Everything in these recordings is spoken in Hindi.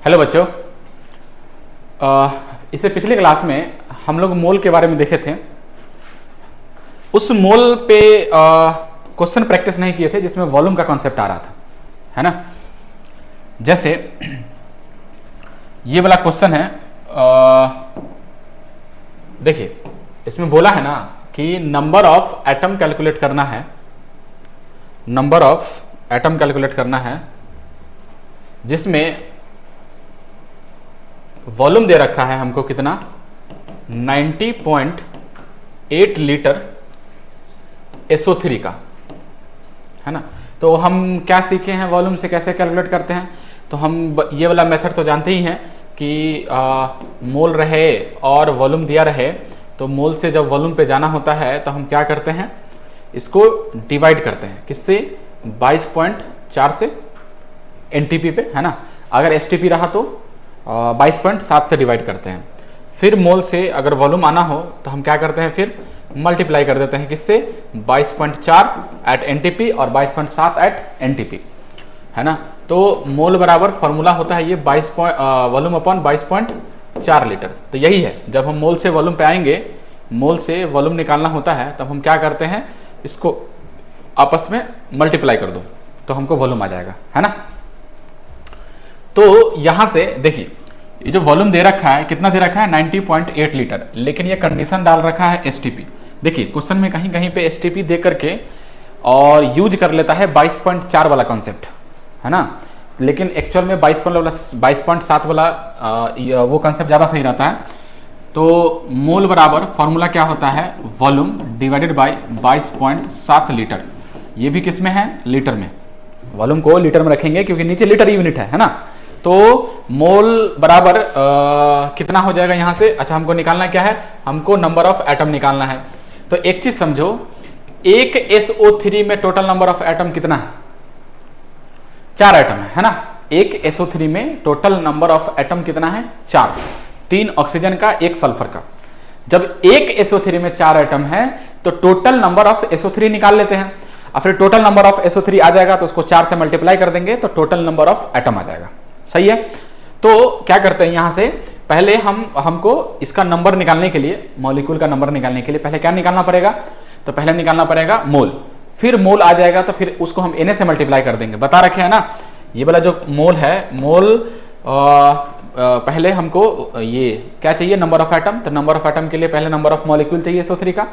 हेलो बच्चों। इससे पिछली क्लास में हम लोग मोल के बारे में देखे थे। उस मोल पे क्वेश्चन प्रैक्टिस नहीं किए थे जिसमें वॉल्यूम का कॉन्सेप्ट आ रहा था, है ना। जैसे ये वाला क्वेश्चन है, देखिए इसमें बोला है ना कि नंबर ऑफ एटम कैलकुलेट करना है, नंबर ऑफ एटम कैलकुलेट करना है जिसमें वॉल्यूम दे रखा है हमको कितना 90.8 लीटर SO3 का, है ना। तो हम क्या सीखे हैं वॉल्यूम से कैसे कैलकुलेट करते हैं। तो हम ये वाला मेथड तो जानते ही हैं कि मोल रहे और वॉल्यूम दिया रहे तो मोल से जब वॉल्यूम पे जाना होता है तो हम क्या करते हैं, इसको डिवाइड करते हैं किससे, 22.4 से NTP पे, है ना। अगर STP रहा तो 22.7 से डिवाइड करते हैं। फिर मोल से अगर वॉल्यूम आना हो तो हम क्या करते हैं, फिर मल्टीप्लाई कर देते हैं किससे, 22.4 एट NTP और 22.7 एट NTP, है ना। तो मोल बराबर फॉर्मूला होता है ये वॉल्यूम अपॉन 22.4 लीटर। तो यही है, जब हम मोल से वॉल्यूम पे आएंगे, मोल से वॉल्यूम निकालना होता है तब हम क्या करते हैं, इसको आपस में मल्टीप्लाई कर दो तो हमको वॉल्यूम आ जाएगा, है ना। तो यहां से देखिए ये जो वॉल्यूम दे रखा है कितना दे रखा है 90.8 लीटर, लेकिन ये कंडीशन डाल रखा है STP। देखिए क्वेश्चन में कहीं कहीं पे STP दे करके और यूज कर लेता है 22.4 वाला कॉन्सेप्ट, है ना। लेकिन एक्चुअल में 22.7 वाला वो कॉन्सेप्ट ज्यादा सही रहता है। तो मोल बराबर फॉर्मूला क्या होता है, वॉल्यूम डिवाइडेड बाय 22.7 लीटर। ये भी किस में है, लीटर में। वॉल्यूम को लीटर में रखेंगे क्योंकि नीचे लीटर यूनिट है ना। तो मोल बराबर कितना हो जाएगा यहां से, अच्छा हमको निकालना क्या है, हमको नंबर ऑफ एटम निकालना है। तो एक चीज समझो, एक SO3 में टोटल नंबर ऑफ एटम कितना है, 4 एटम है ना। एक SO3 में टोटल नंबर ऑफ एटम कितना है, 4, 3 ऑक्सीजन का, 1 सल्फर का। जब एक SO3 में 4 एटम है तो टोटल नंबर ऑफ SO3 निकाल लेते हैं और फिर टोटल नंबर ऑफ SO3 आ जाएगा तो उसको 4 से मल्टीप्लाई कर देंगे तो टोटल नंबर ऑफ एटम आ जाएगा। सही है। तो क्या करते हैं, यहां से पहले हमको इसका नंबर निकालने के लिए, मॉलिक्यूल का नंबर निकालने के लिए पहले क्या निकालना पड़ेगा, तो पहले निकालना पड़ेगा मोल। फिर मोल आ जाएगा तो फिर उसको हम Na से मल्टीप्लाई कर देंगे, बता रखे है ना। ये वाला जो मोल है, मोल पहले हमको ये क्या चाहिए, नंबर ऑफ एटम। तो नंबर ऑफ एटम के लिए पहले नंबर ऑफ मॉलिक्यूल चाहिए SO3 का,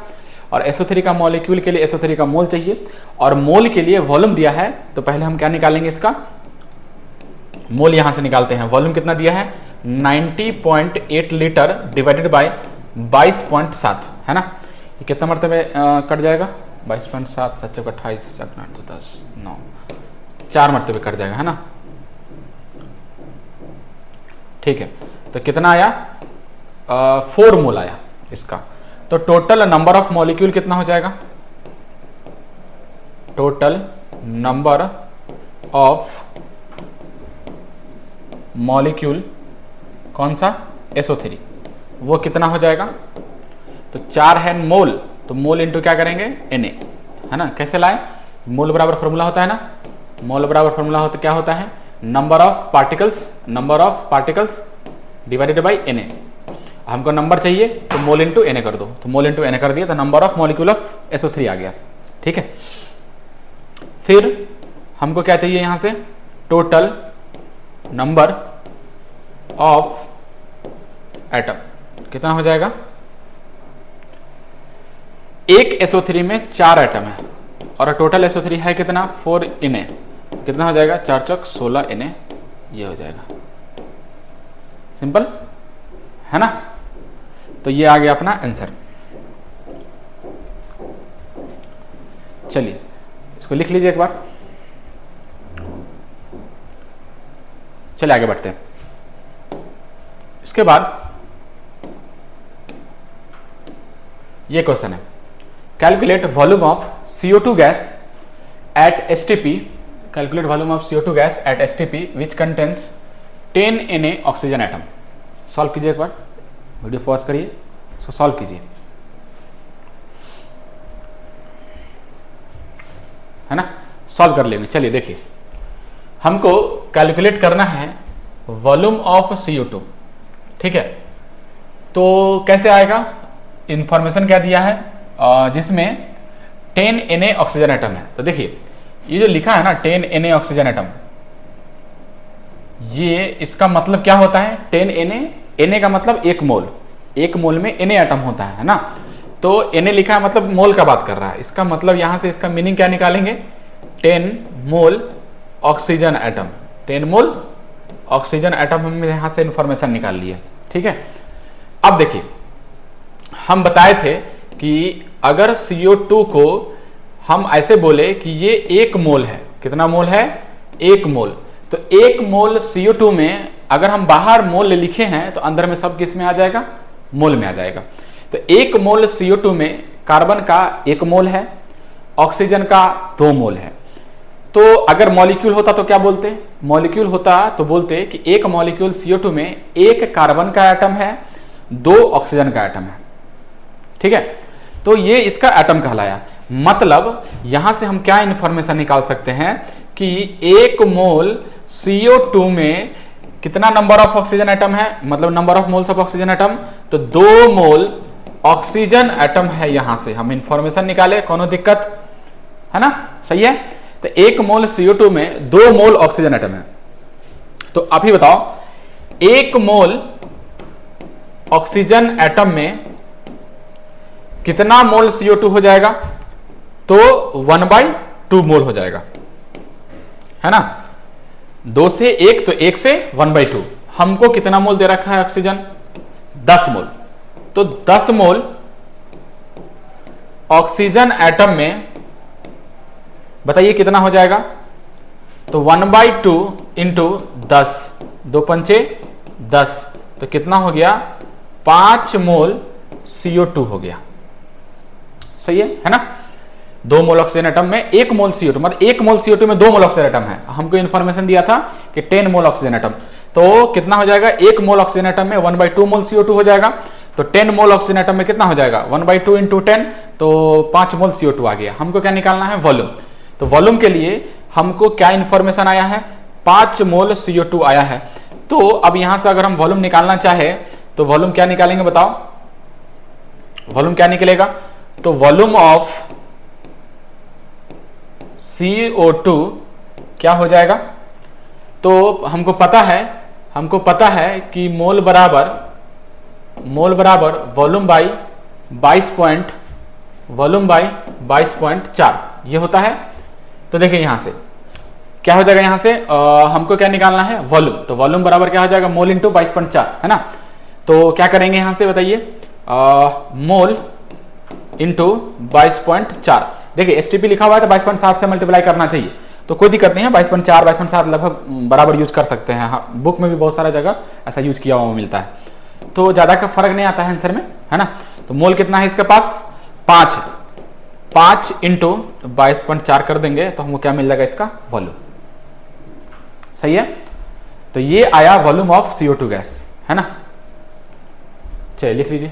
और SO3 का मॉलिक्यूल के लिए SO3 का मोल चाहिए, और मोल के लिए वॉल्यूम दिया है तो पहले हम क्या निकालेंगे, इसका मोल यहां से निकालते हैं। वॉल्यूम कितना दिया है 90.8 लीटर डिवाइडेड बाय 22.7, है ना। ये कितना मरतबे कट जाएगा, 22.7 7 28 7 8 10 9, 4 मरतबे कट जाएगा, है ना। ठीक है, तो कितना आया, 4 मोल आया इसका। तो टोटल नंबर ऑफ मॉलिक्यूल कितना हो जाएगा, टोटल नंबर ऑफ मॉलिक्यूल कौन सा, SO3, वो कितना हो जाएगा। तो 4 है मोल, तो मोल इंटू क्या करेंगे Na, है ना। कैसे लाए, मोल बराबर फॉर्मूला होता है ना, मोल बराबर फॉर्मूला होता क्या होता है, number of particles divided by Na। हमको नंबर चाहिए तो मोल इंटू Na कर दो, तो मोल इंटू Na कर दिया तो number of molecule of SO3 आ गया। ठीक है, फिर हमको क्या चाहिए यहां से, टोटल नंबर ऑफ एटम कितना हो जाएगा। एक SO3 में 4 एटम है और टोटल SO3 है कितना, 4 Na, कितना हो जाएगा, 4 चौक 16 Na, ये हो जाएगा। सिंपल है ना। तो ये आ गया अपना आंसर। चलिए इसको लिख लीजिए एक बार, चलिए आगे बढ़ते हैं। इसके बाद ये क्वेश्चन है, calculate volume of CO2 gas at STP, calculate volume of CO2 gas at STP which contains 10 Na oxygen atom. Solve कीजिए एक बार, वीडियो पॉज करिए, इसको सॉल्व कीजिए, है ना। सॉल्व कर लेंगे। चलिए देखिए, हमको कैलकुलेट करना है वॉल्यूम ऑफ CO2, ठीक है। तो कैसे आएगा, इंफॉर्मेशन क्या दिया है, जिसमें 10 Na ऑक्सीजन एटम है। तो देखिए ये जो लिखा है ना 10 Na ऑक्सीजन एटम, ये इसका मतलब क्या होता है, 10 Na का मतलब एक मोल में Na एटम होता है ना। तो Na लिखा है मतलब मोल का बात कर रहा है, इसका मतलब यहां से इसका मीनिंग क्या निकालेंगे, 10 मोल ऑक्सीजन एटम, 10 मोल ऑक्सीजन एटम हमने यहां से इंफॉर्मेशन निकाल ली है, ठीक है। अब देखिए हम बताए थे कि अगर CO2 को हम ऐसे बोले कि ये 1 मोल है, कितना मोल है, 1 मोल, तो 1 मोल CO2 में अगर हम बाहर मोल लिखे हैं तो अंदर में सब किस में आ जाएगा, मोल में आ जाएगा। तो 1 मोल CO2 में कार्बन का 1 मोल है, ऑक्सीजन का 2 मोल है। तो अगर मॉलिक्यूल होता तो क्या बोलते, मॉलिक्यूल होता तो बोलते कि एक मॉलिक्यूल CO2 में 1 कार्बन का एटम है, 2 ऑक्सीजन का एटम है, ठीक है। तो ये इसका एटम कहलाया। मतलब यहां से हम क्या इंफॉर्मेशन निकाल सकते हैं कि 1 मोल CO2 में कितना नंबर ऑफ ऑक्सीजन एटम है, मतलब number of moles of oxygen atom, तो 2 मोल ऑक्सीजन एटम है। यहां से हम इंफॉर्मेशन निकाले, कोनो दिक्कत है ना, सही है। तो 1 मोल CO2 में 2 मोल ऑक्सीजन एटम है। तो आप ही बताओ 1 मोल ऑक्सीजन एटम में कितना मोल CO2 हो जाएगा, तो 1/2 मोल हो जाएगा, है ना। 2 से 1 तो 1 से 1/2। हमको कितना मोल दे रखा है ऑक्सीजन, 10 मोल। तो 10 मोल ऑक्सीजन एटम में बताइए कितना हो जाएगा, तो 1/2 इंटू 10, 2 पंचे 10, तो कितना हो गया, 5 मोल CO2 हो गया, सही है ना। 2 मोल ऑक्सीजन एटम में 1 मोल CO2, मतलब 1 मोल CO2 में 2 मोल ऑक्सीजन एटम है। हमको इंफॉर्मेशन दिया था कि 10 मोल ऑक्सीजन एटम, तो कितना हो जाएगा, 1 मोल ऑक्सीजन एटम में 1/2 मोल CO2 हो जाएगा। तो 10 मोल ऑक्सीजन एटम में कितना हो जाएगा, 1/2 इंटू 10, तो 5 मोल CO2 आ गया। हमको क्या निकालना है, वॉल्यूम। तो वॉल्यूम के लिए हमको क्या इंफॉर्मेशन आया है, 5 मोल CO2 आया है। तो अब यहां से अगर हम वॉल्यूम निकालना चाहे तो वॉल्यूम क्या निकालेंगे, बताओ वॉल्यूम क्या निकलेगा। तो वॉल्यूम ऑफ CO2 क्या हो जाएगा, तो हमको पता है कि मोल बराबर वॉल्यूम बाई 22.4 ये होता है। तो देखिए यहां से क्या हो जाएगा, यहां से हमको क्या निकालना है, वॉल्यूम। तो वॉल्यूम बराबर क्या हो जाएगा, मोल इंटू 22.4, है ना। तो क्या करेंगे यहां से बताइए, मोल इंटू 22.4। देखिए STP लिखा हुआ है तो 22.7 से मल्टीप्लाई करना चाहिए, तो कोई दिक्कत नहीं है। 22.4 22.7 लगभग बराबर यूज कर सकते हैं। हाँ, बुक में भी बहुत सारा जगह ऐसा यूज किया हुआ मिलता है, तो ज्यादा का फर्क नहीं आता है आंसर में, है ना। तो मोल कितना है इसके पास, 5 है। 5 इंटू 22.4 कर देंगे तो हमको क्या मिल जाएगा, इसका वॉल्यूम, सही है। तो ये आया वॉल्यूम ऑफ CO2 गैस, है ना। चलिए लिख लीजिए,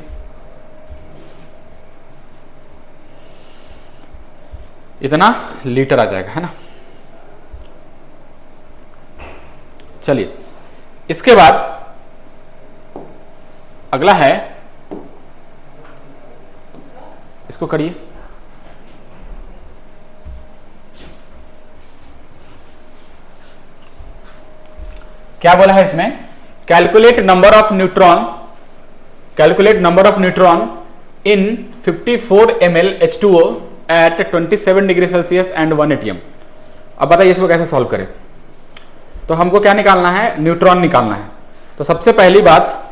इतना लीटर आ जाएगा, है ना। चलिए इसके बाद अगला है, इसको करिए, क्या बोला है इसमें, calculate number of neutron in 54 ml H2O at 27 degree Celsius and 1 atm। अब बताइए इसको कैसे सॉल्व करें। तो हमको क्या निकालना है, न्यूट्रॉन निकालना है। तो सबसे पहली बात,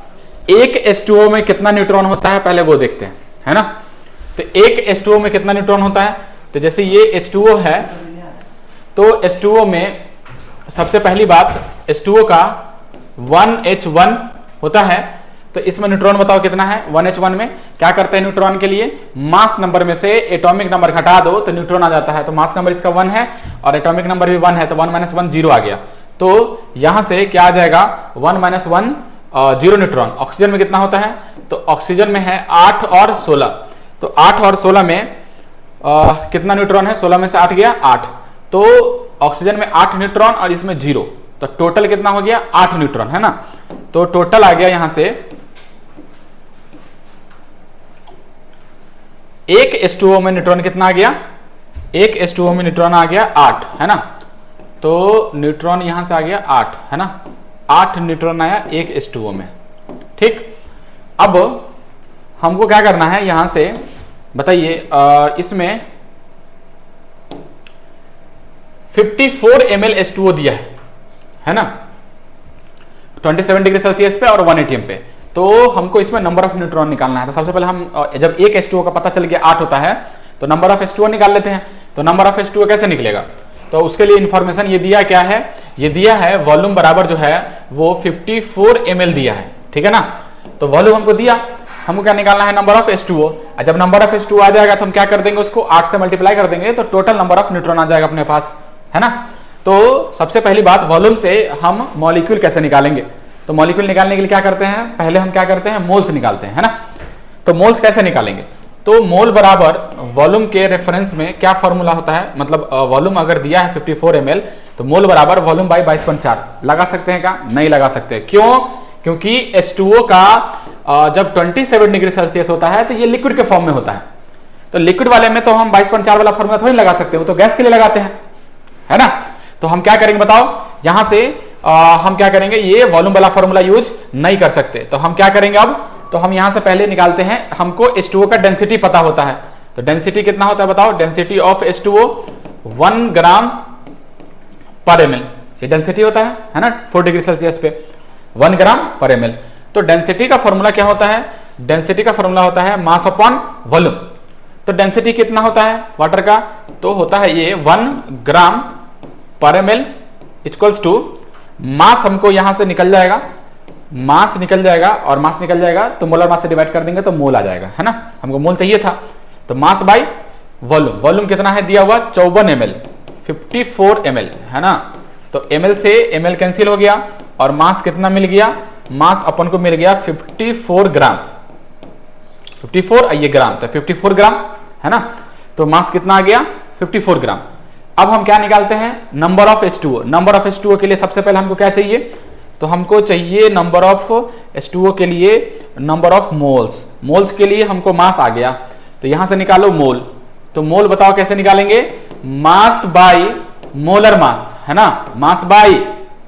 एक H2O में कितना न्यूट्रॉन होता है पहले वो देखते हैं, है ना। तो एक H2O में कितना न्यूट्रॉन होता है, तो जैसे ये H2O है, तो H2O में सबसे पहली बात H2O का 1H1 होता है। तो इसमें न्यूट्रॉन बताओ कितना है, 1H1 में क्या करते हैं न्यूट्रॉन के लिए, मास नंबर में से एटॉमिक नंबर घटा दो तो न्यूट्रॉन आ जाता है। तो मास नंबर इसका 1 है और एटॉमिक नंबर भी 1 है, तो 1 - 1 0 आ गया। तो यहां से क्या आ जाएगा, 1 - 1 0 न्यूट्रॉन। ऑक्सीजन में कितना होता है, तो ऑक्सीजन में है 8 और 16। तो 8 और 16 में कितना न्यूट्रॉन है, 16 में से 8 गया 8, तो ऑक्सीजन में 8 न्यूट्रॉन और इसमें 0, तो तो टोटल कितना हो गया 8 न्यूट्रॉन, है ना। तो टोटल आ गया यहां से एक H2O में न्यूट्रॉन कितना आ गया, एक H2O में न्यूट्रॉन आ गया 8, है ना। तो न्यूट्रॉन यहां से आ गया 8, है ना, 8 न्यूट्रॉन आया एक H2O में, ठीक। अब हमको क्या करना है यहां से बताइए, इसमें 54 ml H2O दिया है ना, 27 डिग्री सेल्सियस पे और 1 atm पे। तो हमको इसमें नंबर ऑफ न्यूट्रॉन निकालना है। तो सबसे पहले हम जब एक H2O का पता चल गया 8 होता है तो नंबर ऑफ H2O निकाल लेते हैं। तो नंबर ऑफ H2O कैसे निकलेगा, तो उसके लिए इंफॉर्मेशन ये दिया क्या है, ये दिया है वॉल्यूम बराबर जो है वो 54 ml दिया है, ठीक है ना। तो वॉल्यूम हमको दिया, हमको क्या निकालना है नंबर ऑफ H2O। जब नंबर ऑफ H2O आ जाएगा तो हम क्या कर देंगे, उसको 8 से मल्टीप्लाई कर देंगे तो टोटल नंबर ऑफ न्यूट्रॉन आ जाएगा अपने पास, है ना। तो सबसे पहली बात वॉल्यूम से हम मॉलिक्यूल कैसे निकालेंगे, तो मॉलिक्यूल निकालने के लिए क्या करते हैं, पहले हम क्या करते हैं मोल्स निकालते हैं, है ना। तो मोल्स कैसे निकालेंगे, तो मोल बराबर वॉल्यूम के रेफरेंस में क्या फॉर्मूला होता है, मतलब वॉल्यूम अगर दिया है 54 ml तो मोल बराबर वॉल्यूम बाई 22.4 लगा सकते हैं क्या, नहीं लगा सकते। क्यों, क्योंकि H2O का जब 27 डिग्री सेल्सियस होता है तो ये लिक्विड के फॉर्म में होता है। तो लिक्विड वाले में तो हम 22.4 वाला फॉर्मूला थोड़ी लगा सकते, वो तो गैस के लिए लगाते हैं, है ना। तो हम क्या करेंगे बताओ, यहां से हम क्या करेंगे, ये वॉल्यूम वाला फॉर्मूला यूज नहीं कर सकते। तो हम क्या करेंगे अब, तो हम यहां से पहले निकालते हैं, हमको H2O का डेंसिटी पता होता है। तो डेंसिटी कितना होता है बताओ, डेंसिटी ऑफ H2O 1 ग्राम पर ml, ये डेंसिटी होता है ना, 4 डिग्री सेल्सियस पे 1 ग्राम पर ml। तो डेंसिटी का फॉर्मूला क्या होता है, डेंसिटी का फॉर्मूला होता है मास अपॉन वॉल्यूम। तो डेंसिटी कितना होता है वाटर का, तो होता है ये 1 ग्राम पर ml इक्वल्स टू मास, हमको यहां से निकल जाएगा, मास निकल जाएगा और मास निकल जाएगा तो मोलर मास से डिवाइड कर देंगे तो मोल आ जाएगा, है ना। हमको मोल चाहिए था, तो मास बाय वॉल्यूम, वॉल्यूम कितना है दिया हुआ 54 ml, 54 ml, है ना। तो ml से ml कैंसिल हो गया और मास कितना मिल गया, मास अपन को मिल गया 54 ग्राम, 54 ये ग्राम, तो 54 ग्राम, है ना। तो मास कितना आ गया 54 ग्राम। अब हम क्या निकालते हैं, number of H2O। Number of H2O के लिए सबसे पहले हमको क्या चाहिए, तो हमको चाहिए नंबर ऑफ H2O के लिए नंबर ऑफ मोल्स। मोल्स के लिए हमको मास आ गया, तो यहां से निकालो मोल। तो मोल बताओ कैसे निकालेंगे, मास बाय मोलर मास, है ना, मास बाय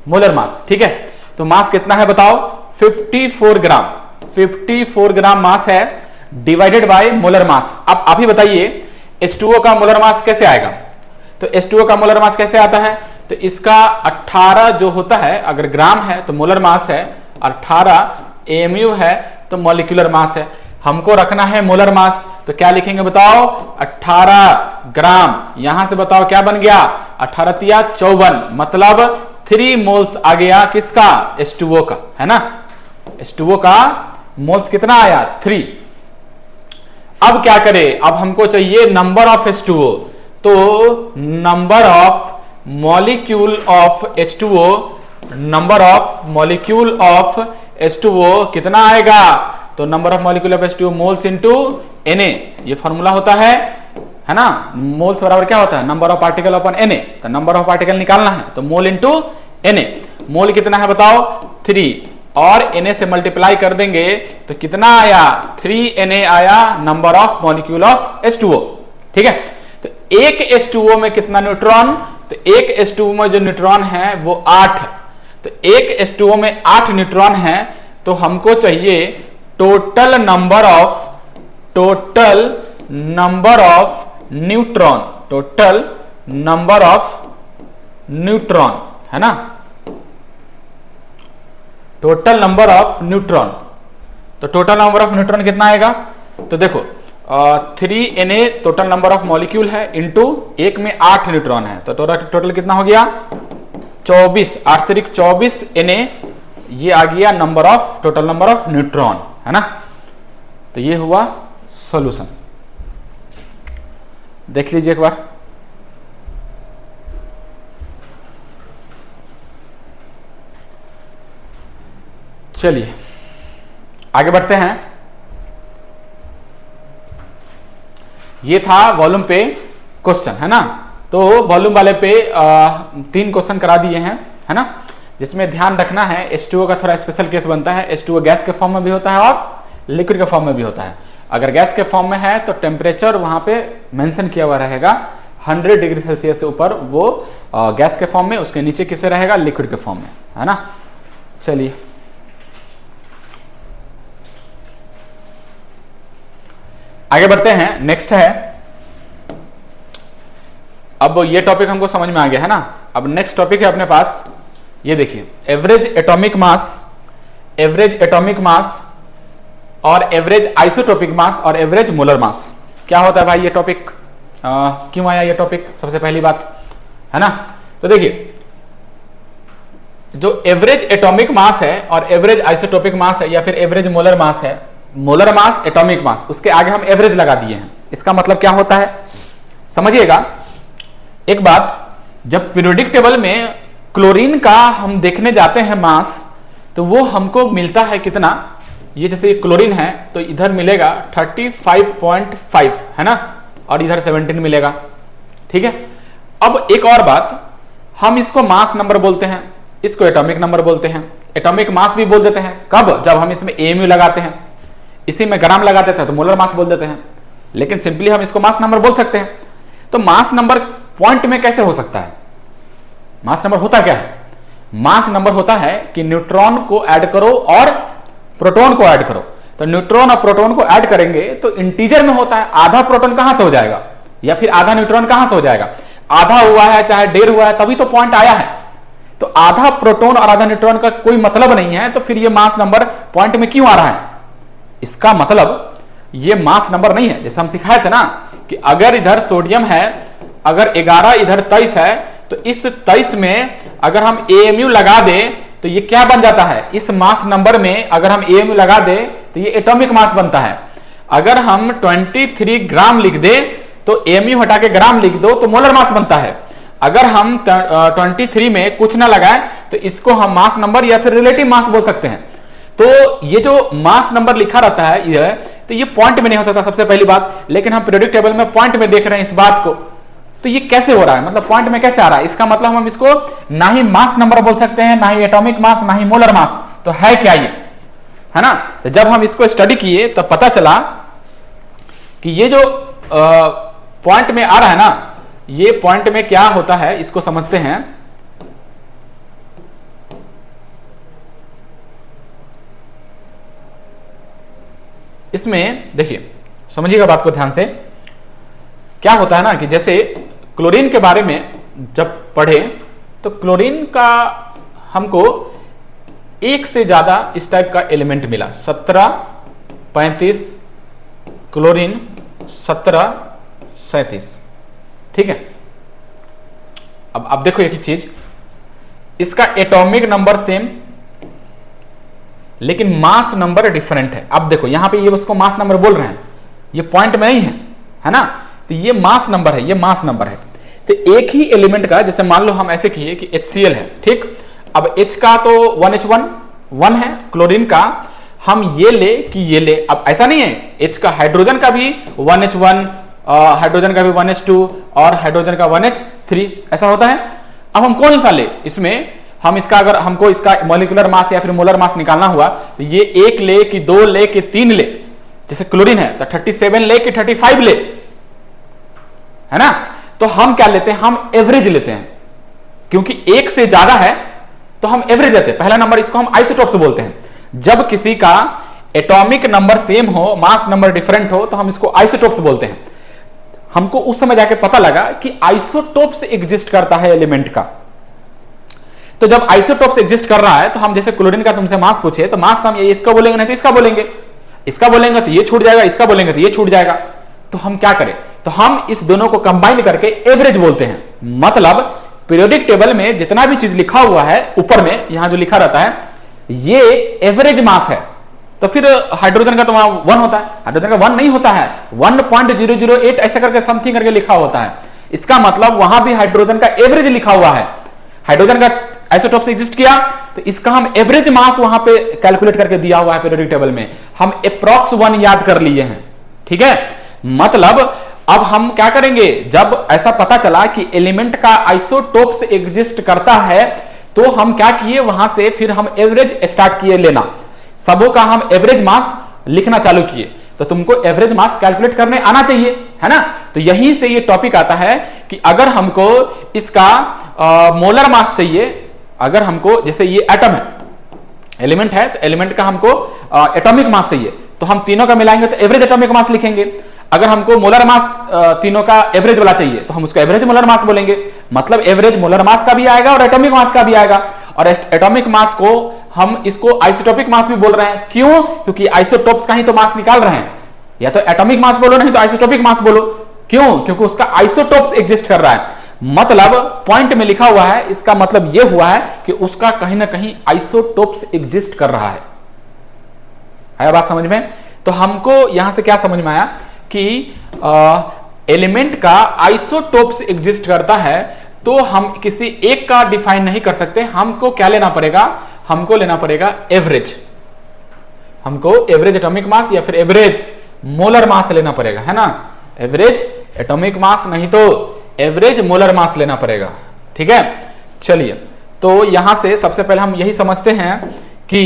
मोलर मास, ठीक है। तो मास कितना है बताओ 54 ग्राम, 54 ग्राम मास है डिवाइडेड बाय मोलर मास। अब आप ही बताइए H2O का मोलर मास कैसे आएगा, तो H2O का मोलर मास कैसे आता है, तो इसका 18 जो होता है, अगर ग्राम है तो मोलर मास है, 18 AMU है तो मॉलिक्यूलर मास है। हमको रखना है मोलर मास, तो क्या लिखेंगे बताओ 18 ग्राम, यहां से बताओ क्या बन गया 18 तिया 54, मतलब 3 मोल्स आ गया किसका H2O का, है ना। H2O का मोल्स कितना आया 3। अब क्या करें, अब हमको चाहिए नंबर ऑफ H2O। तो number of molecule of H2O, number of molecule of H2O कितना आएगा, तो number of molecule of H2O moles into Na, ये फॉर्मूला होता है ना। मोल्स बराबर क्या होता है number of particle upon Na, तो नंबर ऑफ पार्टिकल निकालना है तो मोल इनटू Na। मोल कितना है बताओ 3, और Na से मल्टीप्लाई कर देंगे तो कितना आया 3Na आया number of molecule of H2O, ठीक है। तो एक H2O में कितना न्यूट्रॉन, तो एक H2O में जो न्यूट्रॉन है वो 8 है। तो एक H2O में 8 न्यूट्रॉन है, तो हमको चाहिए total number of neutron, total number of neutron, है ना, टोटल नंबर ऑफ न्यूट्रॉन। तो टोटल नंबर ऑफ न्यूट्रॉन कितना आएगा, तो देखो 3Na total number of molecule है इनटू एक में 8 न्यूट्रॉन है, तो टोटल कितना हो गया 24, 8 3 24 Na, ये आ गया number of total number of neutron, है ना। तो ये हुआ सॉल्यूशन, देख लीजिए एक बार। चलिए आगे बढ़ते हैं। ये था वॉल्यूम पे क्वेश्चन, है ना। तो वॉल्यूम वाले पे 3 क्वेश्चन करा दिए हैं, है ना। जिसमें ध्यान रखना है H2O का थोड़ा स्पेशल केस बनता है। H2O गैस के फॉर्म में भी होता है और लिक्विड के फॉर्म में भी होता है। अगर गैस के फॉर्म में है तो टेम्परेचर वहां पे मेंशन किया हुआ रहेगा 100 डिग्री सेल्सियस से ऊपर, वो गैस के फॉर्म में, उसके नीचे किसे रहेगा, लिक्विड के फॉर्म में, है ना। चलिए आगे बढ़ते हैं। नेक्स्ट है, अब ये टॉपिक हमको समझ में आ गया है ना। अब नेक्स्ट टॉपिक है अपने पास, ये देखिए, एवरेज एटॉमिक मास और एवरेज आइसोटोपिक मास और एवरेज मोलर मास। क्या होता है भाई ये टॉपिक, क्यों आया ये टॉपिक, सबसे पहली बात, है ना। तो देखिए, जो एवरेज एटॉमिक मास है और एवरेज आइसोटोपिक मास है या फिर एवरेज मोलर मास है, मोलर मास, एटॉमिक मास, उसके आगे हम एवरेज लगा दिए हैं। इसका मतलब क्या होता है, समझिएगा एक बात। जब पीरियोडिक टेबल में क्लोरीन का हम देखने जाते हैं मास, तो वो हमको मिलता है कितना, ये जैसे क्लोरीन है तो इधर मिलेगा 35.5, है ना, और इधर 17 मिलेगा, ठीक है। अब एक और बात, हम इसको मास नंबर बोलते हैं, इसको एटॉमिक नंबर बोलते हैं, एटॉमिक मास भी बोल देते हैं। कब, जब हम इसमें AMU लगाते हैं, इसी में ग्राम लगा देते हैं तो मोलर मास बोल देते हैं, लेकिन सिंपली हम इसको मास नंबर बोल सकते हैं। तो मास नंबर पॉइंट में कैसे हो सकता है, मास नंबर होता क्या है, मास नंबर होता है कि न्यूट्रॉन को ऐड करो और प्रोटॉन को ऐड करो। तो न्यूट्रॉन और प्रोटॉन को ऐड करेंगे तो इंटीजर में होता है, आधा प्रोटॉन कहां से हो जाएगा या फिर आधा न्यूट्रॉन कहां से हो जाएगा, आधा हुआ है चाहे 1.5 हुआ है तभी तो पॉइंट आया है। तो आधा प्रोटॉन और आधा न्यूट्रॉन का कोई मतलब नहीं है, तो फिर ये मास नंबर पॉइंट में क्यों आ रहा है, इसका मतलब ये मास नंबर नहीं है। जैसे हम सिखाए थे ना कि अगर इधर सोडियम है, अगर 11 इधर 23 है, तो इस 23 में अगर हम AMU लगा दे तो ये क्या बन जाता है, इस मास नंबर में अगर हम AMU लगा दे तो ये एटॉमिक मास बनता है। अगर हम 23 ग्राम लिख दे तो AMU हटा के ग्राम लिख दो तो मोलर मास बनता है। अगर हम 23 में कुछ ना लगाएं तो इसको हम मास नंबर या फिर रिलेटिव मास बोल सकते हैं। तो ये जो मास नंबर लिखा रहता है ये, तो ये पॉइंट में नहीं हो सकता सबसे पहली बात, लेकिन हम पीरियोडिक टेबल में पॉइंट में देख रहे हैं इस बात को। तो ये कैसे हो रहा है, मतलब पॉइंट में कैसे आ रहा है, इसका मतलब हम इसको ना ही मास नंबर बोल सकते हैं, ना ही एटॉमिक मास, ना ही मोलर मास। तो है क्या ये, है ना। तो जब हम इसको स्टडी किए तब पता चला कि ये जो पॉइंट में आ रहा है ना, ये पॉइंट में क्या होता है इसको समझते हैं। इसमें देखिए, समझिएगा बात को ध्यान से। क्या होता है ना कि जैसे क्लोरीन के बारे में जब पढ़े तो क्लोरीन का हमको एक से ज्यादा इस टाइप का एलिमेंट मिला, 17, 35, क्लोरीन 17, 37, ठीक है। अब देखो एक ही चीज, इसका एटॉमिक नंबर सेम लेकिन मास नंबर डिफरेंट है। अब देखो यहां पे ये उसको मास नंबर बोल रहे हैं, ये पॉइंट में नहीं है, है ना। तो ये मास नंबर है, ये मास नंबर है। तो एक ही एलिमेंट का, जैसे मान लो हम ऐसे किए कि HCl है, ठीक। अब H का तो 1H1 1 है, क्लोरीन का हम ये ले कि ये ले। अब ऐसा नहीं है, H का हाइड्रोजन का भी 1H1, हाइड्रोजन का भी 1H2 और हाइड्रोजन का 1H3, ऐसा होता है। अब हम कौन सा ले, इसमें हम इसका, अगर हमको इसका मॉलिक्यूलर मास या फिर मोलर मास निकालना हुआ तो ये 1 ले कि 2 ले कि 3 ले। जैसे क्लोरीन है तो 37 ले कि 35 ले, है ना। तो हम क्या लेते हैं, हम एवरेज लेते हैं, क्योंकि 1 से ज्यादा है तो हम एवरेज लेते हैं। पहला नंबर इसको हम आइसोटोप से बोलते हैं। जब किसी का एटॉमिक नंबर सेम हो, मास नंबर डिफरेंट हो, तो हम इसको आइसोटोप से बोलते हैं। हमको उस समय जाके पता लगा कि आइसोटोप से एग्जिस्ट करता है एलिमेंट का। तो जब आइसोटोप से एग्जिस्ट कर रहा है तो हम जैसे क्लोरीन का तुमसे मास पूछे तो मास हम ये इसका बोलेंगे, नहीं तो इसका बोलेंगे, इसका बोलेंगे तो ये छूट जाएगा, इसका बोलेंगे तो ये छूट जाएगा। तो हम क्या करें, तो हम इस दोनों को कंबाइन करके एवरेज बोलते हैं। मतलब पीरियोडिक टेबल में जितना भी चीज लिखा हुआ है ऊपर में, यहां जो लिखा रहता है ये एवरेज मास है। तो फिर हाइड्रोजन का तो वहां 1 होता है, हाइड्रोजन का 1 नहीं होता है, 1.008 ऐसा करके समथिंग करके लिखा होता है। इसका मतलब वहां भी हाइड्रोजन का एवरेज लिखा हुआ है। हाइड्रोजन का आइसोटोप से एग्जिस्ट किया तो इसका हम एवरेज मास वहां पे कैलकुलेट करके दिया हुआ है पीरियोडिक टेबल में, हम अप्रॉक्स 1 याद कर लिए हैं, ठीक है। मतलब अब हम क्या करेंगे, जब ऐसा पता चला कि एलिमेंट का आइसोटोप से एग्जिस्ट करता है तो हम क्या किए, वहां से फिर हम एवरेज स्टार्ट किए लेना, सबों का हम एवरेज मास लिखना चालू किए। तो तुमको एवरेज मास कैलकुलेट करने आना चाहिए, है ना। तो यहीं से ये टॉपिक आता है कि अगर हमको इसका मोलर मास चाहिए, अगर हमको जैसे ये एटम है, एलिमेंट है, तो एलिमेंट का हमको एटॉमिक मास चाहिए, तो हम तीनों का मिलाएंगे तो एवरेज एटॉमिक मास लिखेंगे। अगर हमको मोलर मास तीनों का एवरेज वाला चाहिए तो हम उसको एवरेज मोलर मास बोलेंगे। मतलब एवरेज मोलर मास का भी आएगा और एटॉमिक मास का भी आएगा। और एटॉमिक मास को हम इसको आइसोटोपिक मास भी बोल रहे हैं। क्यों? क्योंकि आइसोटोप्स का ही तो मास निकाल रहे हैं। या तो एटॉमिक मास बोलो, नहीं तो आइसोटोपिक मास बोलो। क्यों? क्योंकि उसका आइसोटोप्स एग्जिस्ट कर रहा है। मतलब पॉइंट में लिखा हुआ है, इसका मतलब यह हुआ है कि उसका कहीं ना कहीं आइसोटोप्स एग्जिस्ट कर रहा है बात समझ में? तो हमको यहां से क्या समझ में आया कि एलिमेंट का आइसोटोप्स एग्जिस्ट करता है, तो हम किसी एक का डिफाइन नहीं कर सकते। हमको क्या लेना पड़ेगा? हमको लेना पड़ेगा एवरेज। हमको एवरेज एटॉमिक मास या फिर एवरेज मोलर मास लेना पड़ेगा, है ना। एवरेज एटॉमिक मास नहीं तो एवरेज मोलर मास लेना पड़ेगा। ठीक है, चलिए। तो यहां से सबसे पहले हम यही समझते हैं कि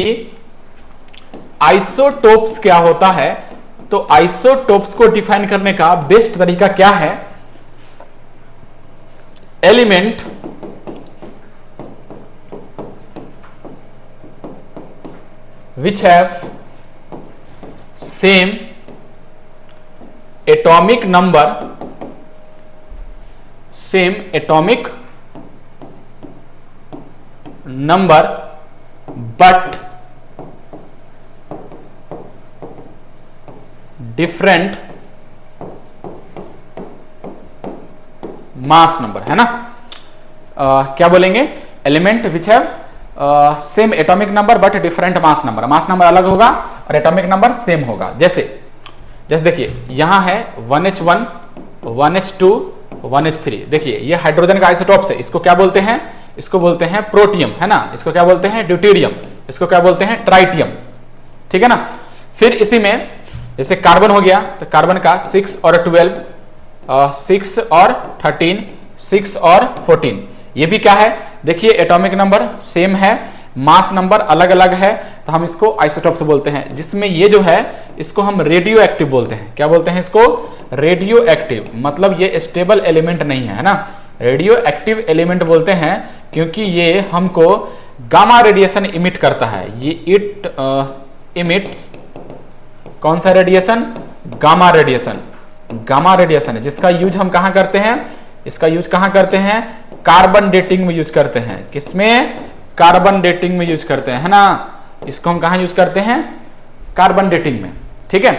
आइसोटोप्स क्या होता है। तो आइसोटोप्स को डिफाइन करने का बेस्ट तरीका क्या है? Element which have same atomic number but different mass number, है ना। क्या बोलेंगे? Element which have same atomic number but different mass number. Mass number अलग होगा और एटॉमिक नंबर सेम होगा। जैसे देखिए यहां है 1h1 1h2 1h3। देखिए ये हाइड्रोजन का आइसोटोप्स है। इसको क्या बोलते हैं? इसको बोलते हैं प्रोटियम, है ना। इसको क्या बोलते हैं? ड्यूटेरियम। इसको क्या बोलते हैं? ट्राइटियम। ठीक है ना। फिर इसी में जैसे कार्बन हो गया, तो कार्बन का 6 और 12 6 और 13 6 और 14। ये भी क्या है? देखिए एटॉमिक नंबर सेम है, मास नंबर अलग अलग है, तो हम इसको आइसोटोप्स बोलते हैं। जिसमें ये जो है इसको हम रेडियो एक्टिव बोलते हैं। क्या बोलते हैं इसको? Radio active. मतलब ये स्टेबल एलिमेंट नहीं है, है ना। रेडियो एक्टिव एलिमेंट बोलते हैं क्योंकि ये हमको गामा रेडिएशन इमिट करता है। ये इट इमिट्स कौन सा radiation? Gamma radiation. Gamma radiation है जिसका यूज हम कहां करते हैं? इसका यूज कहां करते हैं? कार्बन डेटिंग में यूज करते हैं। किसमें? कार्बन डेटिंग में यूज करते हैं, है ना। इसको हम कहां यूज करते हैं? कार्बन डेटिंग में। ठीक है।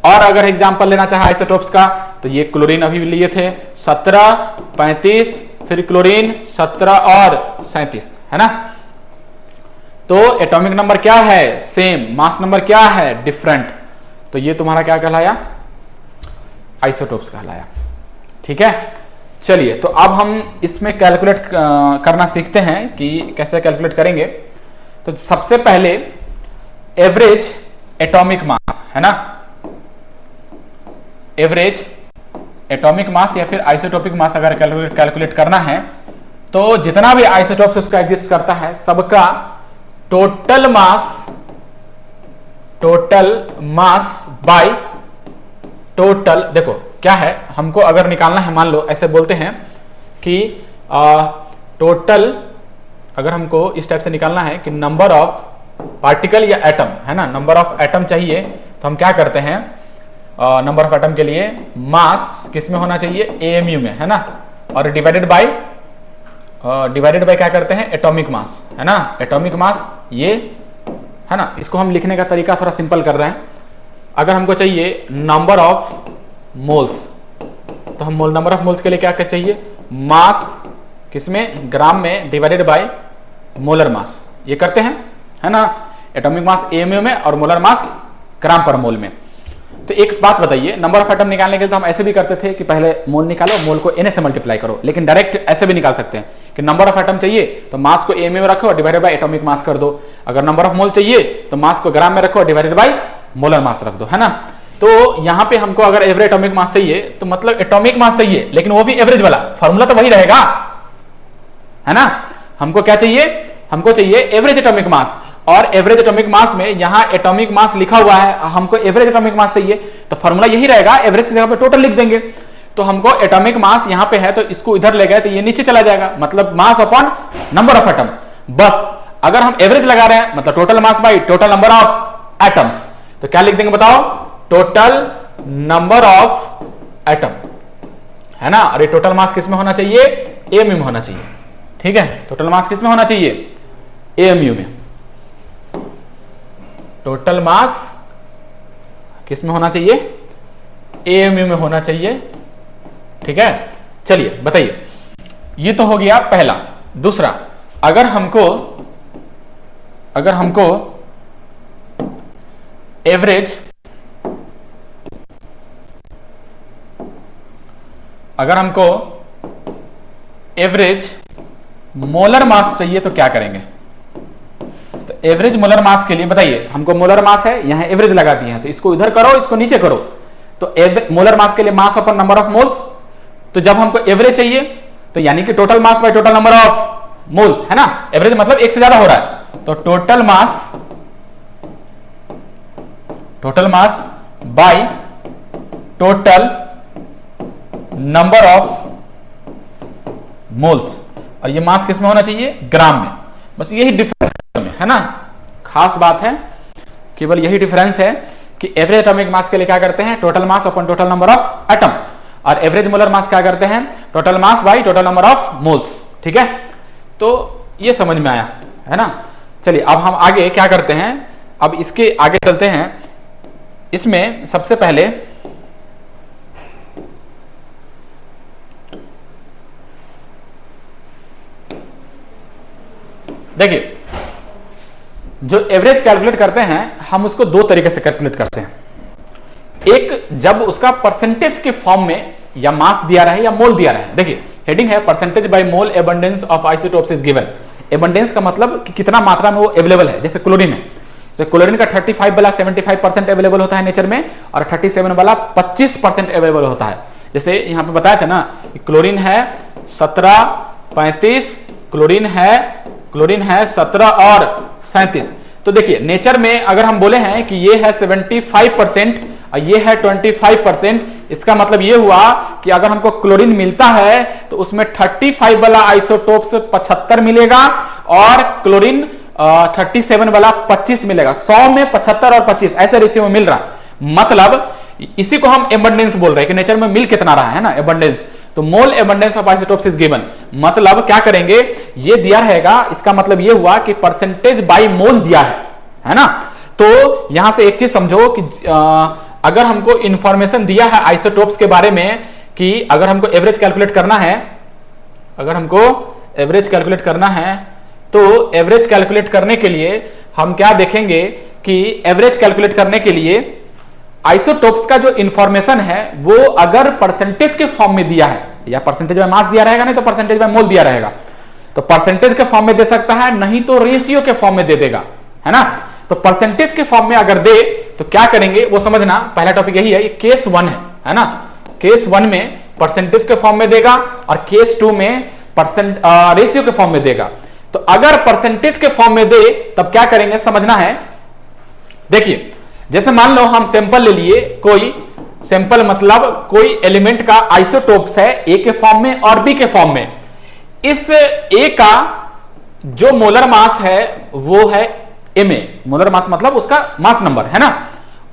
और अगर एग्जांपल लेना चाहे आइसोटोप्स का, तो ये क्लोरीन अभी लिए थे 17 35, फिर क्लोरीन 17 और 37, है ना। तो एटॉमिक नंबर क्या है? सेम। मास नंबर क्या है? डिफरेंट। तो ये तुम्हारा क्या कहलाया? आइसोटोप्स कहलाया। ठीक है। चलिए, तो अब हम इसमें कैलकुलेट करना सीखते हैं कि कैसे कैलकुलेट करेंगे। तो सबसे पहले एवरेज एटॉमिक मास, है ना। एवरेज एटॉमिक मास या फिर आइसोटोपिक मास अगर कैलकुलेट करना है, तो जितना भी आइसोटोप्स उसका एग्जिस्ट करता है, सबका टोटल मास बाय टोटल। देखो क्या है, हमको अगर निकालना है, मान लो ऐसे बोलते हैं कि टोटल, अगर हमको इस टाइप से निकालना है कि नंबर ऑफ पार्टिकल या एटम, है ना, नंबर ऑफ एटम चाहिए, तो हम क्या करते हैं? नंबर ऑफ एटम के लिए मास किस में होना चाहिए? एएमयू में, है ना। और डिवाइडेड बाय क्या करते हैं? एटॉमिक मास, है ना। एटॉमिक मास ये, है ना। इसको हम लिखने का तरीका थोड़ा सिंपल कर रहे हैं। अगर हमको चाहिए नंबर ऑफ मोल्स, तो हम नंबर ऑफ मोल्स के लिए क्या चाहिए? मास किसमें? ग्राम में, डिवाइडेड बाय मोलर मास। ये करते हैं, है ना। एटॉमिक मास एएमयू में और मोलर मास ग्राम पर मोल में। तो एक बात बताइए, नंबर ऑफ एटम निकालने के लिए तो हम ऐसे भी करते थे कि पहले मोल निकालो, मोल को एन से मल्टीप्लाई करो। लेकिन डायरेक्ट ऐसे भी निकाल सकते हैं कि नंबर ऑफ एटम चाहिए तो मास को एएमयू में रखो और डिवाइडेड बाय एटॉमिक मास कर दो। अगर नंबर ऑफ मोल चाहिए तो मास को ग्राम में रखो और डिवाइडेड बाय मोलर मास रख दो, है ना। तो यहां पे हमको अगर एवरेज एटॉमिक मास चाहिए, तो मतलब एटॉमिक मास चाहिए, लेकिन वो भी एवरेज वाला। फॉर्मूला तो वही रहेगा, है ना। हमको क्या चाहिए? हमको चाहिए एवरेज एटॉमिक मास, और एवरेज एटॉमिक मास में यहां एटॉमिक मास लिखा हुआ है, हमको एवरेज एटॉमिक मास चाहिए, तो फॉर्मूला यही रहेगा, एवरेज की जगह पे टोटल लिख देंगे। तो हमको एटॉमिक मास यहां पे है तो इसको इधर ले गए तो ये नीचे चला जाएगा, मतलब mass upon number of atom. बस अगर हम एवरेज लगा रहे हैं मतलब total mass by total number of atoms, तो क्या लिख देंगे बताओ, टोटल नंबर ऑफ एटम, है ना। और ये टोटल मास किस में होना चाहिए, एएमयू में होना चाहिए, ठीक है। टोटल मास किस में होना चाहिए, एएमयू में। टोटल मास किस में होना चाहिए, एएमयू में होना चाहिए, ठीक है। चलिए बताइए, ये तो हो गया पहला। दूसरा, अगर हमको एवरेज मोलर मास चाहिए तो क्या करेंगे। तो एवरेज मोलर मास के लिए बताइए, हमको मोलर मास है, यहां एवरेज लगा दिए हैं, तो इसको इधर करो, इसको नीचे करो, तो मोलर मास के लिए mass upon number of moles. तो जब हमको एवरेज चाहिए तो यानी कि total mass by total number of moles, है ना। एवरेज मतलब एक से ज्यादा हो रहा है, तो total mass by total number of moles. और ये मास किस में होना चाहिए, ग्राम में। बस यही डिफरेंस में, है ना, खास बात है, केवल यही डिफरेंस है कि एवरेज एटॉमिक मास के लिए क्या करते हैं, total mass upon total number of atom, और एवरेज मोलर मास क्या करते हैं, total mass by total number of moles, ठीक है। तो ये समझ में आया, है ना। चलिए अब हम आगे क्या करते हैं, अब इसके आगे चलते हैं। इसमें सबसे पहले देखिए, जो एवरेज कैलकुलेट करते हैं हम उसको दो तरीके से कैलकुलेट करते हैं। एक, जब उसका परसेंटेज के फॉर्म में या मास दिया रहे या मोल दिया रहे। देखिए हेडिंग है percentage by mole abundance of isotopes is given. Abundance का मतलब कि कितना मात्रा में वो अवेलेबल है। जैसे क्लोरीन है, तो क्लोरीन का 35 वाला 75% अवेलेबल होता है नेचर में, और 37 वाला 25% अवेलेबल होता है। जैसे यहां पे बताया था ना, क्लोरीन है 17, 35, क्लोरीन है 17 और 37। तो देखिए नेचर में अगर हम बोले हैं कि ये है 75% और ये है 25%, इसका मतलब ये हुआ कि अगर हमको क्लोरीन मिलता है तो उसमें 35 वाला आइसोटोप्स 75 मिलेगा और क्लोरीन 37 वाला 25 मिलेगा। 100 में 75 और 25 ऐसे रेशियो में मिल रहा, मतलब इसी को हम एबंडेंस बोल रहे हैं कि नेचर में मिल कितना रहा है ना, एबंडेंस। तो mole abundance of isotopes is given, मतलब क्या करेंगे, ये दिया रहेगा, इसका मतलब ये हुआ कि परसेंटेज बाय मोल दिया है ना। तो यहां से एक चीज समझो कि अगर हमको इंफॉर्मेशन दिया है आइसोटोप्स के बारे में कि अगर हमको एवरेज कैलकुलेट करना है, तो एवरेज कैलकुलेट करने के लिए हम क्या देखेंगे कि एवरेज कैलकुलेट करने के लिए आइसोटोप्स का जो इंफॉर्मेशन है वो अगर परसेंटेज के फॉर्म में दिया है, या परसेंटेज में मास दिया रहेगा, नहीं तो परसेंटेज में मोल दिया रहेगा, तो परसेंटेज के फॉर्म में दे सकता है, नहीं तो रेशियो के फॉर्म में दे देगा, है ना। तो परसेंटेज के फॉर्म में अगर दे तो क्या करेंगे वो समझना, पहला टॉपिक यही है, ये केस 1 है ना। केस 1 में परसेंटेज के फॉर्म में देगा और केस 2 में रेशियो के फॉर्म में देगा। तो अगर परसेंटेज के फॉर्म में दे तब क्या करेंगे समझना है। देखिए जैसे मान लो हम सैंपल ले लिए, कोई सैंपल मतलब कोई एलिमेंट का आइसोटोप्स है ए के फॉर्म में और बी के फॉर्म में। इस ए का जो मोलर मास है वो है एम ए, मोलर मास मतलब उसका मास नंबर, है ना,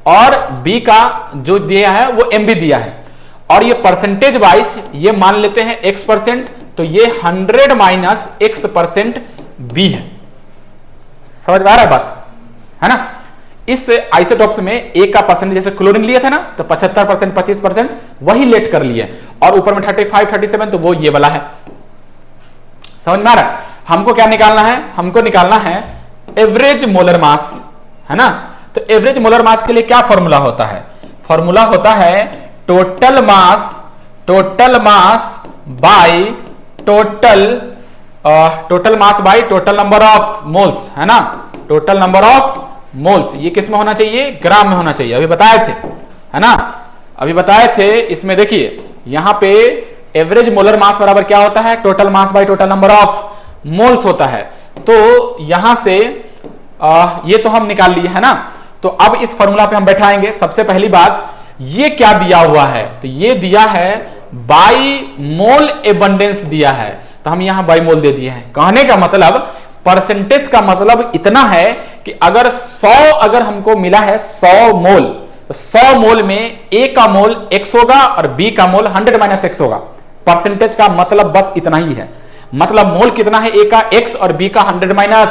और बी का जो दिया है वो एम बी दिया है, और ये परसेंटेज वाइज ये मान लेते हैं x%, तो ये 100 माइनस x% बी है। समझ में आ रहा है बात, है ना। इस आइसोटोप्स में ए का परसेंटेज, जैसे क्लोरीन लिए थे ना, तो 75%, 25% वही लेट कर लिए, और ऊपर में 35, 37 तो वो ये वाला है। समझ में आ रहा है। हमको क्या निकालना है, हमको निकालना है एवरेज मोलर मास, है ना। तो एवरेज मोलर मास के लिए क्या फॉर्मूला होता है, फॉर्मूला होता है total mass by total mass by total number of moles, है ना। टोटल नंबर ऑफ मोल्स ये किस में होना चाहिए, ग्राम में होना चाहिए। अभी बताए थे, है ना, अभी बताए थे। इसमें देखिए यहां पे एवरेज मोलर मास बराबर क्या होता है, total mass by total number of moles होता है। तो यहां से ये तो हम निकाल लिए है ना। तो अब इस फॉर्मूला पे हम बैठाएंगे। सबसे पहली बात, ये क्या दिया हुआ है, तो ये दिया है बाई मोल एबंडेंस दिया है, तो हम यहां बाई मोल दे दिए हैं। कहने का मतलब, परसेंटेज का मतलब इतना है कि अगर 100 अगर हमको मिला है 100 मोल, तो 100 मोल में ए का मोल x होगा और बी का मोल 100 माइनस x होगा। परसेंटेज का मतलब बस इतना ही है। मतलब मोल कितना है, ए का x और बी का 100 माइनस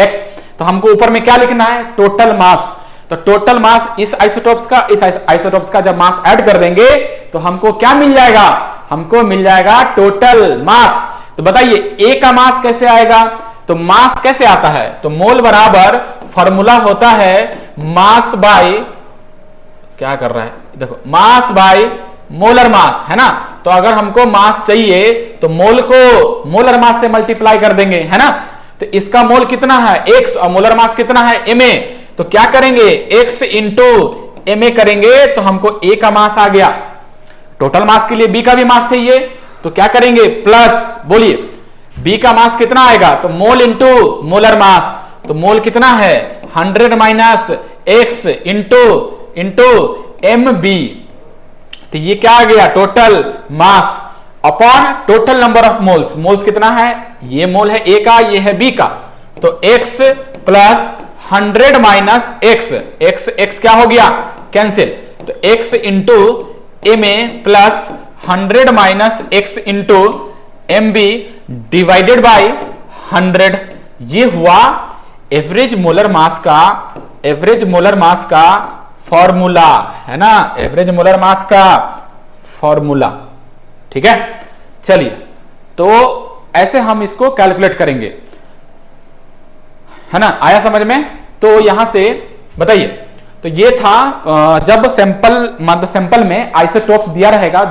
x। तो हमको ऊपर में क्या लिखना है, टोटल मास। तो टोटल मास इस आइसोटोप्स का इस आइसोटोप्स का जब मास ऐड कर देंगे तो हमको क्या मिल जाएगा, हमको मिल जाएगा टोटल मास। तो बताइए ए का मास कैसे आएगा, तो मास कैसे आता है, तो मोल बराबर फॉर्मूला होता है मास बाय, क्या कर रहा है देखो, मास बाय मोलर मास, है ना। तो अगर हमको मास चाहिए तो मोल को मोलर मास से मल्टीप्लाई कर देंगे, है ना। तो इसका मोल कितना है x और मोलर मास कितना है ma, तो क्या करेंगे x इंटू ma करेंगे तो हमको a का मास आ गया। टोटल मास के लिए b का भी मास चाहिए, तो क्या करेंगे प्लस, बोलिए b का मास कितना आएगा, तो मोल इंटू मोलर मास, तो मोल कितना है 100 माइनस x इंटू mb, तो ये क्या आ गया total mass upon total number of moles. Moles कितना है, ये मोल है a का, ये है b का, तो x प्लस 100 माइनस x क्या हो गया कैंसिल, तो x into ma plus 100 minus x into mb divided by 100। ये हुआ एवरेज मोलर मास का फॉर्मूला, है ना, एवरेज मोलर मास का फॉर्मूला। ठीक है, चलिए तो ऐसे हम इसको कैलकुलेट करेंगे, है ना, आया समझ में। तो यहां से बताइए, तो ये था जब सैंपल में आइसोटोप्स दिया रहेगा,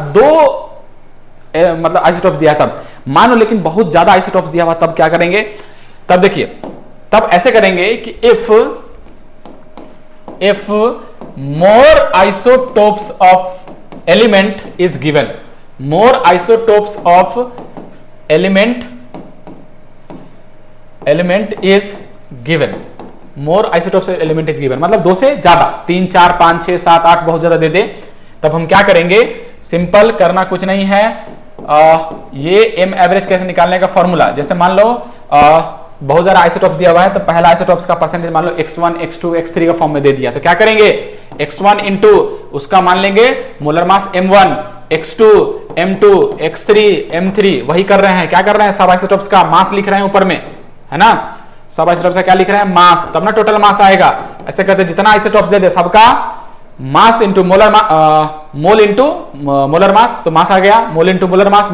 मतलब आइसोटोप्स दिया तब मान लो, लेकिन बहुत ज्यादा आइसोटोप्स दिया हुआ तब क्या करेंगे, तब देखिए, तब ऐसे करेंगे कि if more isotopes of element is given, more isotopes of element is given, more isotopes element is given, मतलब 2 से ज्यादा, 3 4 5 6 7 8 बहुत ज्यादा दे दे, तब हम क्या करेंगे, सिंपल करना कुछ नहीं है, ये एम एवरेज कैसे निकालने का फॉर्मूला, जैसे मान लो बहुत ज्यादा आइसोटोप्स दिया हुआ है, तो पहला आइसोटोप्स का परसेंटेज मान लो x1 x2 x3 का फॉर्म में दे दिया, तो क्या करेंगे x1 इंटू उसका मान लेंगे molar mass m1 x2 m2 x3 m3, वही कर रहे हैं, क्या कर रहे हैं, सब आइसोटोप्स का मास लिख रहे हैं ऊपर में, है ना, सब आइसोटोप्स का क्या लिख रहे हैं मास, तब ना टोटल मास आएगा। ऐसे करते जितना आइसोटोप्स दे दे सबका mass into mole into molar mass, तो मास आ गया, मोल इंटू मोलर मास,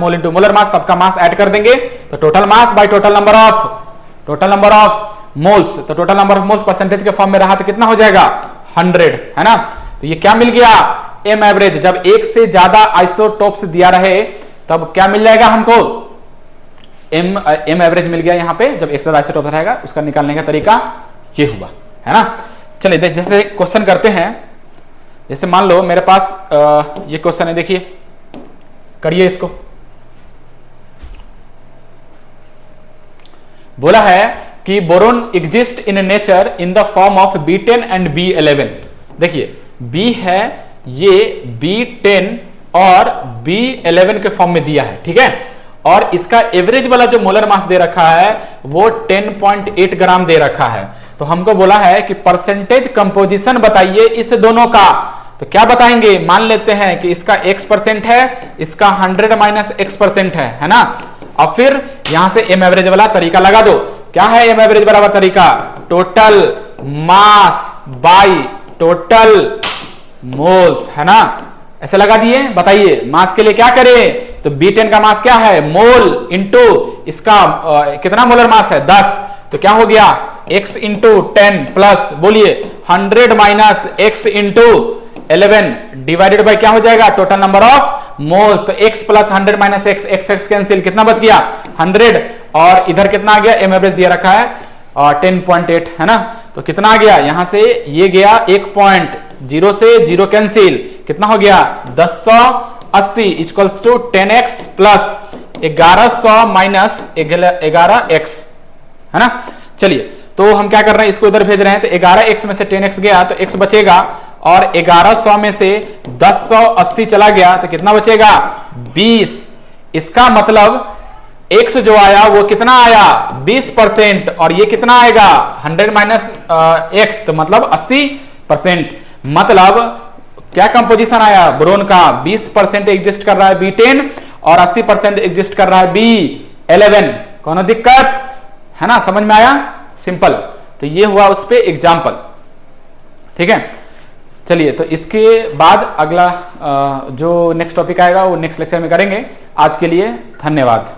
सबका मास ऐड कर देंगे, तो total mass by total number of moles, तो total number of moles percentage के फॉर्म में रहा तो कितना हो जाएगा 100, है ना। तो ये क्या मिल गया एम एवरेज, जब एक से ज्यादा आइसोटोप्स दिया रहे तब क्या मिल जाएगा हमको, एम एवरेज मिल गया यहाँ पे, जब एक से ज्यादा आइसोटोप रहेगा उसका निकालने का तरीका ये हुआ, है ना। चलिए जैसे क्वेश्चन करते हैं, जैसे मान लो मेरे पास ये क्वेश्चन है, देखिए करिए इसको। बोला है कि boron exist in nature in the form of B10 and B11। देखिए B है, ये B10 और B11 के फॉर्म में दिया है, ठीक है, और इसका एवरेज वाला जो मोलर मास दे रखा है वो 10.8 ग्राम दे रखा है। तो हमको बोला है कि परसेंटेज कंपोजिशन बताइए इस दोनों का, तो क्या बताएंगे, मान लेते हैं कि इसका x% है, इसका 100 माइनस x% है ना। अब फिर यहां से एम एवरेज वाला तरीका लगा दो। क्या है एम एवरेज बराबर तरीका, total mass by total moles, है ना, ऐसे लगा दिए। बताइए मास के लिए क्या करें, तो B10 का मास क्या है, मोल इंटू इसका कितना मोलर मास है 10, तो क्या हो गया x इंटू 10 प्लस, बोलिए 100 minus x into 11 divided by क्या हो जाएगा टोटल नंबर ऑफ मोल्स, तो x plus 100 minus x cancel, कितना बच गया 100, और इधर कितना आ गया एम एवरेज दिया रखा है 10.8, है ना। तो कितना आ गया, यहां से ये गया 1.0 से 0 कैंसिल, कितना हो गया 1080 equals to 10x plus 1100 minus 11x, है ना। चलिए, तो हम क्या कर रहे हैं, इसको इधर भेज रहे हैं, तो 11x में से 10x गया तो x बचेगा, और 1100 में से 1080 चला गया तो कितना बचेगा, 20। इसका मतलब x जो आया वो कितना आया, 20%, और ये कितना आएगा 100 माइनस x, तो मतलब 80%। मतलब क्या कंपोजिशन आया बोरोन का, 20% एग्जिस्ट कर रहा है B10 और 80% एग्जिस्ट कर रहा है B11। कौन दिक्कत है ना, समझ में आया, सिंपल। तो ये हुआ उस पे एग्जाम्पल, ठीक है। चलिए, तो इसके बाद अगला जो नेक्स्ट टॉपिक आएगा वो नेक्स्ट लेक्चर में करेंगे। आज के लिए धन्यवाद।